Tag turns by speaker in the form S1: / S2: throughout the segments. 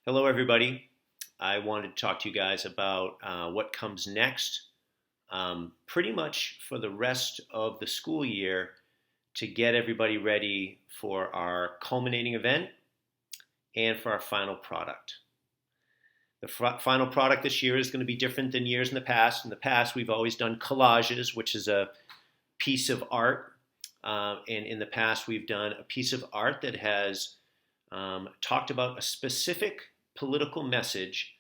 S1: Hello, everybody. I wanted to talk to you guys about what comes next, pretty much for the rest of the school year to get everybody ready for our culminating event and for our final product. The final product this year is going to be different than years in the past. In the past, we've always done collages, which is a piece of art. And in the past, we've done a piece of art that has talked about a specific political message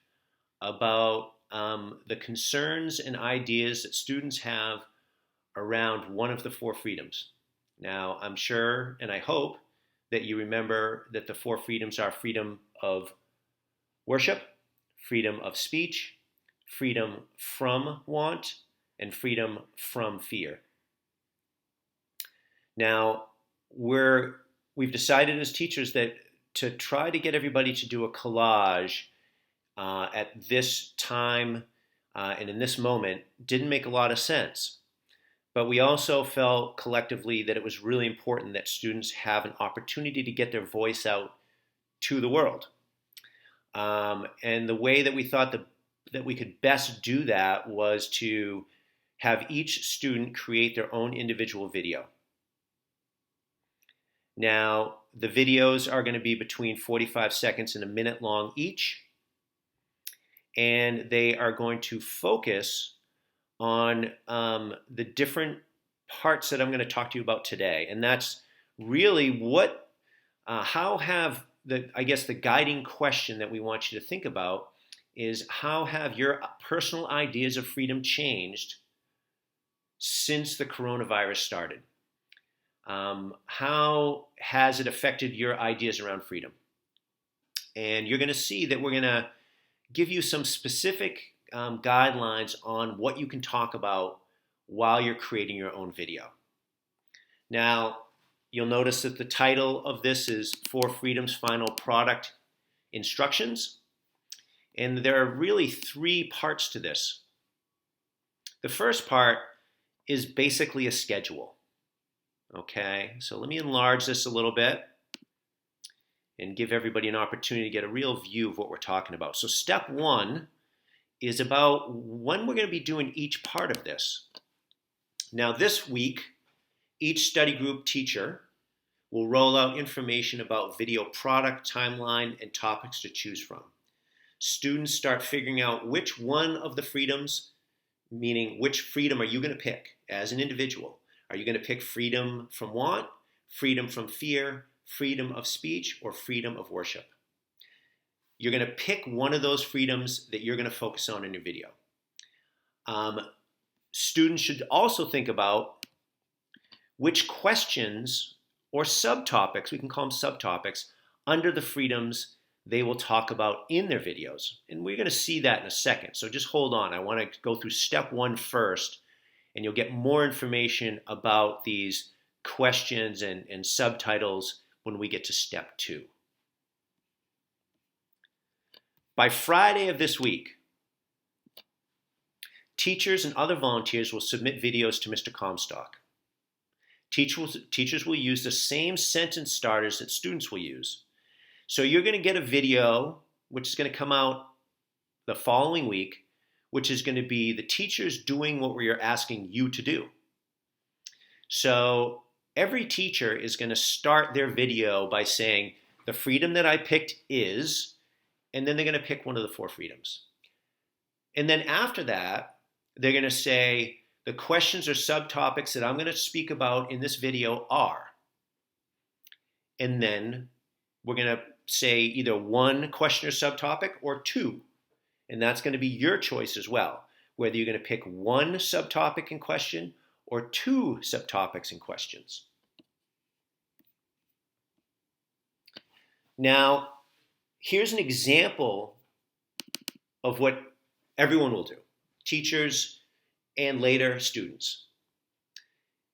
S1: about the concerns and ideas that students have around one of the four freedoms. Now, I'm sure and I hope that you remember that the four freedoms are freedom of worship, freedom of speech, freedom from want, and freedom from fear. Now, we've decided as teachers that to try to get everybody to do a collage at this time and in this moment didn't make a lot of sense. But we also felt collectively that it was really important that students have an opportunity to get their voice out to the world. And the way that we thought that we could best do that was to have each student create their own individual video. Now, the videos are going to be between 45 seconds and a minute long each, and they are going to focus on the different parts that I'm going to talk to you about today. And that's really the guiding question that we want you to think about is how have your personal ideas of freedom changed since the coronavirus started? How has it affected your ideas around freedom? And you're going to see that we're going to give you some specific guidelines on what you can talk about while you're creating your own video. Now, you'll notice that the title of this is Four Freedoms Final Product Instructions. And there are really three parts to this. The first part is basically a schedule. Okay, so let me enlarge this a little bit and give everybody an opportunity to get a real view of what we're talking about. So step one is about when we're going to be doing each part of this. Now this week, each study group teacher will roll out information about video product, timeline, and topics to choose from. Students start figuring out which one of the freedoms, meaning which freedom are you going to pick as an individual. Are you going to pick freedom from want, freedom from fear, freedom of speech, or freedom of worship? You're going to pick one of those freedoms that you're going to focus on in your video. Students should also think about which questions or subtopics, we can call them subtopics, under the freedoms they will talk about in their videos. And we're going to see that in a second. So just hold on. I want to go through step one first. And you'll get more information about these questions and subtitles when we get to step two. By Friday of this week, teachers and other volunteers will submit videos to Mr. Comstock. Teachers will use the same sentence starters that students will use. So you're going to get a video, which is going to come out the following week, which is going to be the teachers doing what we are asking you to do. So every teacher is going to start their video by saying, the freedom that I picked is, and then they're going to pick one of the four freedoms. And then after that, they're going to say, the questions or subtopics that I'm going to speak about in this video are. And then we're going to say either one question or subtopic or two. And that's going to be your choice as well, whether you're going to pick one subtopic in question or two subtopics in questions. Now, here's an example of what everyone will do, teachers and later students.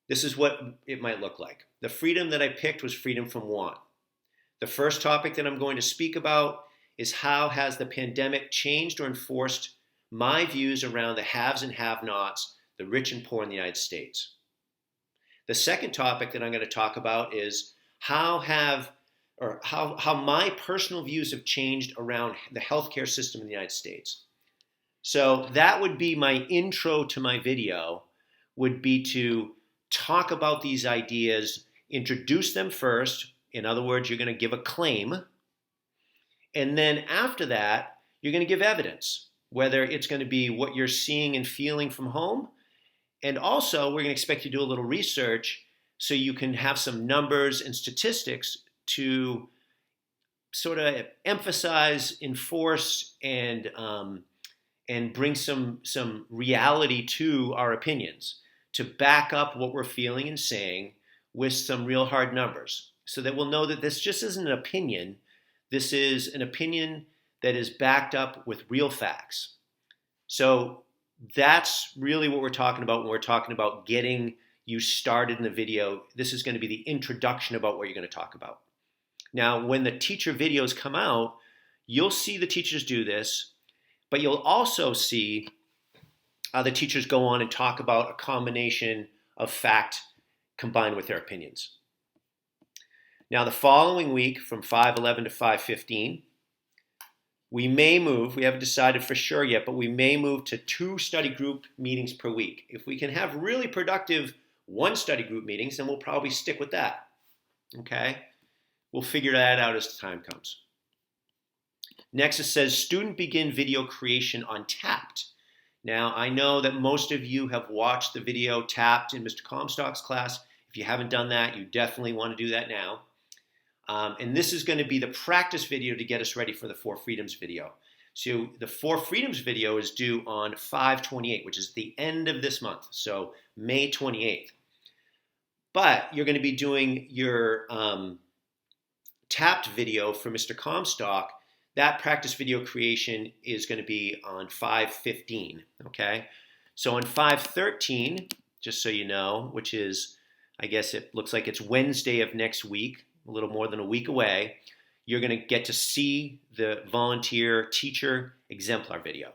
S1: This is what it might look like. The freedom that I picked was freedom from want. The first topic that I'm going to speak about is how has the pandemic changed or enforced my views around the haves and have-nots, the rich and poor in the United States. The second topic that I'm going to talk about is or how my personal views have changed around the healthcare system in the United States. So that would be my intro to my video, would be to talk about these ideas, introduce them first. In other words, you're going to give a claim. And then after that, you're going to give evidence, whether it's going to be what you're seeing and feeling from home. And also, we're going to expect you to do a little research so you can have some numbers and statistics to sort of emphasize, enforce, and bring some reality to our opinions, to back up what we're feeling and saying with some real hard numbers, so that we'll know that this just isn't an opinion. This is an opinion that is backed up with real facts. So that's really what we're talking about when we're talking about getting you started in the video. This is going to be the introduction about what you're going to talk about. Now, when the teacher videos come out, you'll see the teachers do this, but you'll also see the teachers go on and talk about a combination of fact combined with their opinions. Now, the following week from 5:11 to 5:15, we may move, we haven't decided for sure yet, but we may move to 2 study group meetings per week. If we can have really productive 1 study group meetings, then we'll probably stick with that. Okay? We'll figure that out as the time comes. Next, it says student begin video creation on Tapped. Now, I know that most of you have watched the video Tapped in Mr. Comstock's class. If you haven't done that, you definitely want to do that now. And this is going to be the practice video to get us ready for the 4 Freedoms video. So the 4 Freedoms video is due on 5/28, which is the end of this month, so May 28th. But you're going to be doing your Tapped video for Mr. Comstock. That practice video creation is going to be on 5/15, okay? So on 5/13, just so you know, which is, I guess it looks like it's Wednesday of next week, a little more than a week away, you're going to get to see the volunteer teacher exemplar video.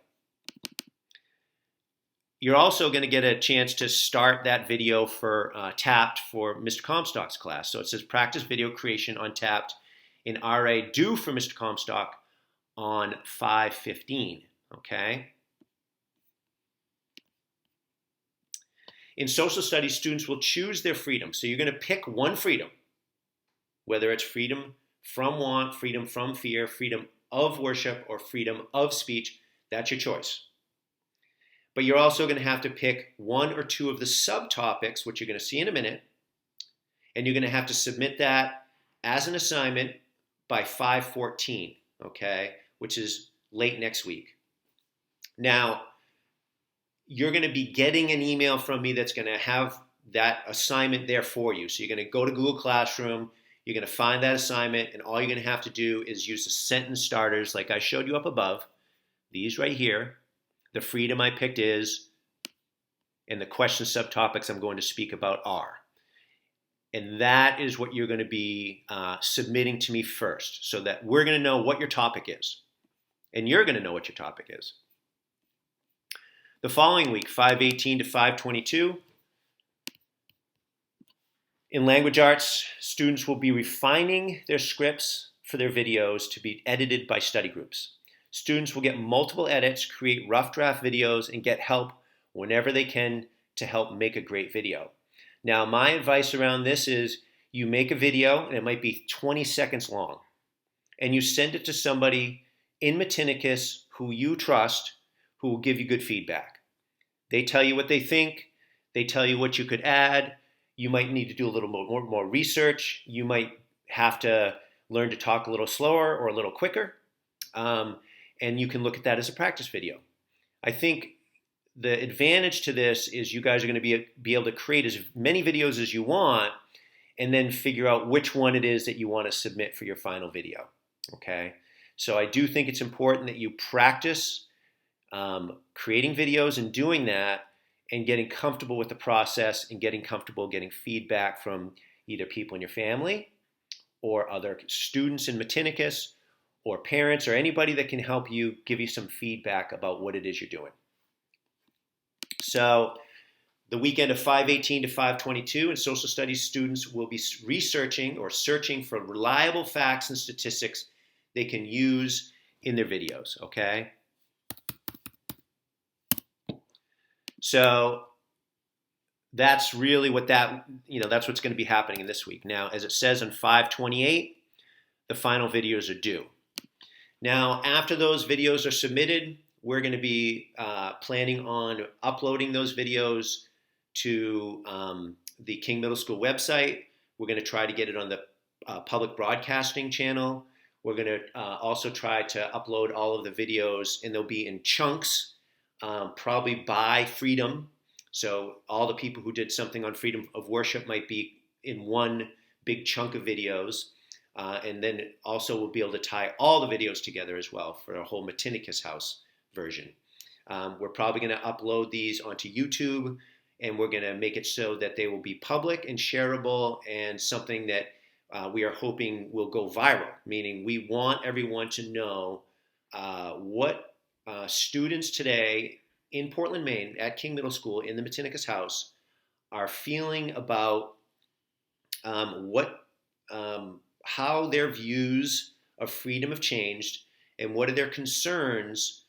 S1: You're also going to get a chance to start that video for Tapped for Mr. Comstock's class. So it says practice video creation on Tapped in RA due for Mr. Comstock on 5/15, okay? In social studies, students will choose their freedom. So you're going to pick one freedom, whether it's freedom from want, freedom from fear, freedom of worship, or freedom of speech. That's your choice. But you're also going to have to pick 1 or 2 of the subtopics, which you're going to see in a minute, and you're going to have to submit that as an assignment by 5/14, okay, which is late next week. Now, you're going to be getting an email from me that's going to have that assignment there for you. So you're going to go to Google Classroom, you're going to find that assignment, and all you're going to have to do is use the sentence starters like I showed you up above, these right here. The freedom I picked is, and the question subtopics I'm going to speak about are. And that is what you're going to be submitting to me first, so that we're going to know what your topic is. And you're going to know what your topic is. The following week, 5/18 to 5/22, in language arts, students will be refining their scripts for their videos to be edited by study groups. Students will get multiple edits, create rough draft videos, and get help whenever they can to help make a great video. Now, my advice around this is you make a video, and it might be 20 seconds long, and you send it to somebody in Matinicus who you trust, who will give you good feedback. They tell you what they think. They tell you what you could add. You might need to do a little more research. You might have to learn to talk a little slower or a little quicker. And you can look at that as a practice video. I think the advantage to this is you guys are going to be able to create as many videos as you want and then figure out which one it is that you want to submit for your final video, okay? So I do think it's important that you practice creating videos and doing that and getting comfortable with the process and getting comfortable getting feedback from either people in your family or other students in Matinicus or parents or anybody that can help you, give you some feedback about what it is you're doing. So The weekend of 5/18 to 5/22, and social studies students will be researching or searching for reliable facts and statistics they can use in their videos, okay? So that's really what that's what's going to be happening in this week. Now, as it says on 5/28, the final videos are due. Now, after those videos are submitted, we're going to be planning on uploading those videos to the King Middle School website. We're going to try to get it on the public broadcasting channel. We're going to also try to upload all of the videos, and they'll be in chunks, probably by freedom. So all the people who did something on freedom of worship might be in one big chunk of videos. And then also we'll be able to tie all the videos together as well for a whole Matinicus House version. We're probably going to upload these onto YouTube, and we're going to make it so that they will be public and shareable, and something that we are hoping will go viral, meaning we want everyone to know what students today in Portland, Maine, at King Middle School in the Matinicus House are feeling about how their views of freedom have changed, and what are their concerns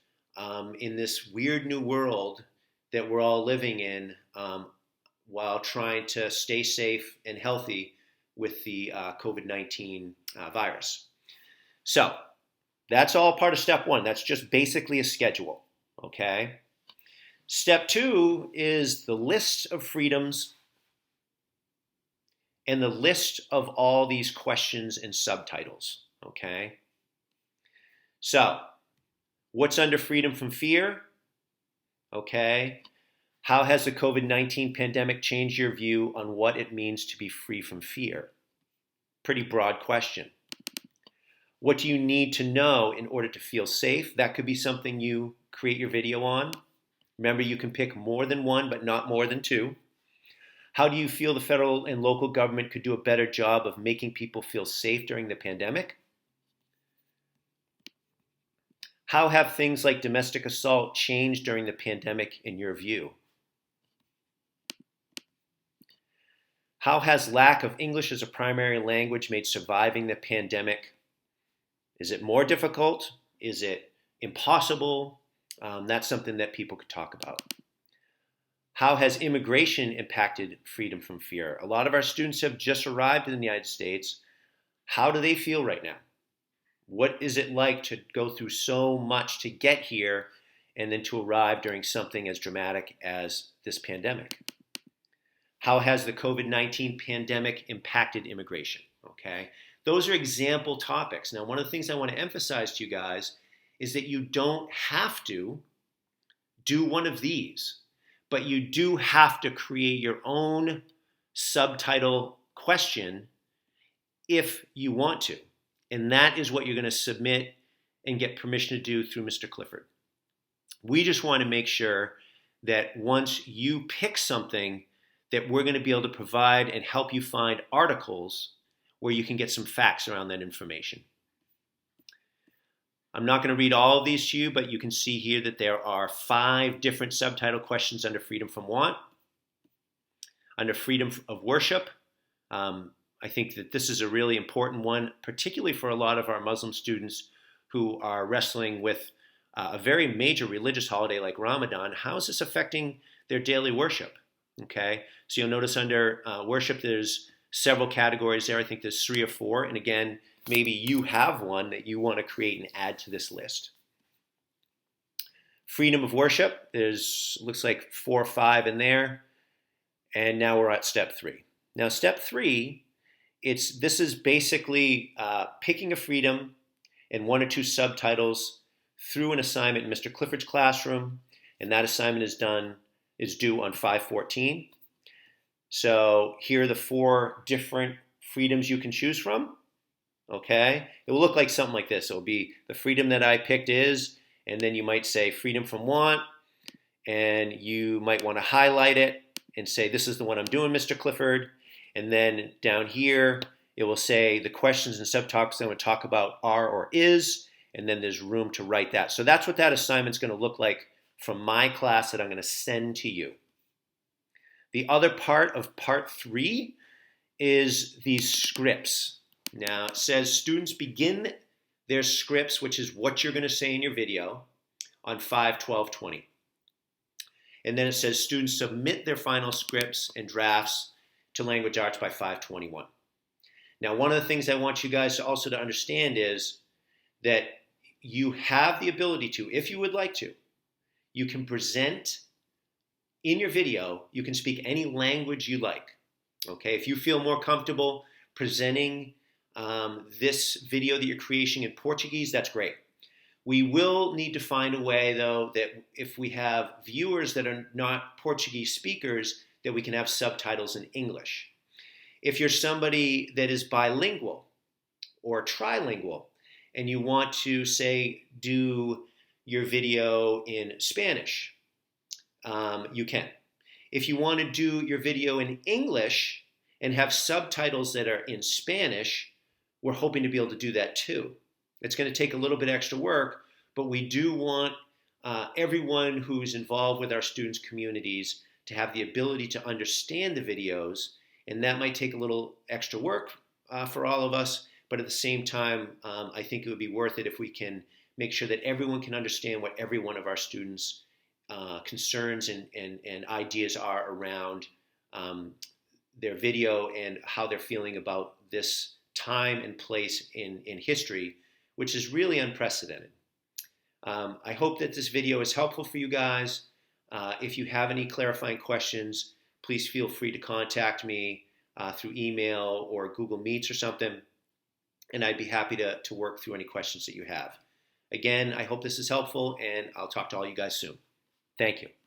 S1: in this weird new world that we're all living in while trying to stay safe and healthy with the COVID-19 virus. So that's all part of step one. That's just basically a schedule, okay? Step two is the list of freedoms and the list of all these questions and subtitles, okay? So, what's under freedom from fear? Okay. How has the COVID-19 pandemic changed your view on what it means to be free from fear? Pretty broad question. What do you need to know in order to feel safe? That could be something you create your video on. Remember, you can pick more than one, but not more than two. How do you feel the federal and local government could do a better job of making people feel safe during the pandemic? How have things like domestic assault changed during the pandemic in your view? How has lack of English as a primary language made surviving the pandemic? Is it more difficult? Is it impossible? That's something that people could talk about. How has immigration impacted freedom from fear? A lot of our students have just arrived in the United States. How do they feel right now? What is it like to go through so much to get here and then to arrive during something as dramatic as this pandemic? How has the COVID-19 pandemic impacted immigration? Okay, those are example topics. Now, one of the things I want to emphasize to you guys is that you don't have to do one of these, but you do have to create your own subtitle question if you want to. And that is what you're going to submit and get permission to do through Mr. Clifford. We just want to make sure that once you pick something, that we're going to be able to provide and help you find articles where you can get some facts around that information. I'm not going to read all of these to you, but you can see here that there are 5 different subtitle questions under freedom from want. Under freedom of worship, I think that this is a really important one, particularly for a lot of our Muslim students who are wrestling with a very major religious holiday like Ramadan. How is this affecting their daily worship? Okay, so you'll notice under worship there's several categories there. I think there's 3 or 4, and again, maybe you have one that you want to create and add to this list. Freedom of worship, looks like 4 or 5 in there, and now we're at step 3. Now, step 3, this is basically picking a freedom and 1 or 2 subtitles through an assignment in Mr. Clifford's classroom, and that assignment is due on 5/14. So here are the 4 different freedoms you can choose from. Okay, it will look like something like this. It will be the freedom that I picked is, and then you might say freedom from want, and you might want to highlight it and say this is the one I'm doing, Mr. Clifford. And then down here, it will say the questions and subtopics I'm going to talk about are or is, and then there's room to write that. So that's what that assignment's going to look like from my class that I'm going to send to you. The other part of part 3 is these scripts. Now it says students begin their scripts, which is what you're going to say in your video, on 5/12/20. And then it says students submit their final scripts and drafts to Language Arts by 5/21. Now, one of the things I want you guys also to understand is that you have the ability to, if you would like to, you can present in your video, you can speak any language you like. Okay, if you feel more comfortable presenting this video that you're creating in Portuguese, that's great. We will need to find a way, though, that if we have viewers that are not Portuguese speakers, that we can have subtitles in English. If you're somebody that is bilingual or trilingual and you want to, say, do your video in Spanish, you can. If you want to do your video in English and have subtitles that are in Spanish, we're hoping to be able to do that too. It's going to take a little bit extra work, but we do want everyone who's involved with our students' communities to have the ability to understand the videos, and that might take a little extra work for all of us, but at the same time, I think it would be worth it if we can make sure that everyone can understand what every one of our students' concerns and ideas are around their video and how they're feeling about this time and place in history, which is really unprecedented. I hope that this video is helpful for you guys. If you have any clarifying questions, please feel free to contact me through email or Google Meets or something, and I'd be happy to work through any questions that you have. Again, I hope this is helpful, and I'll talk to all you guys soon. Thank you.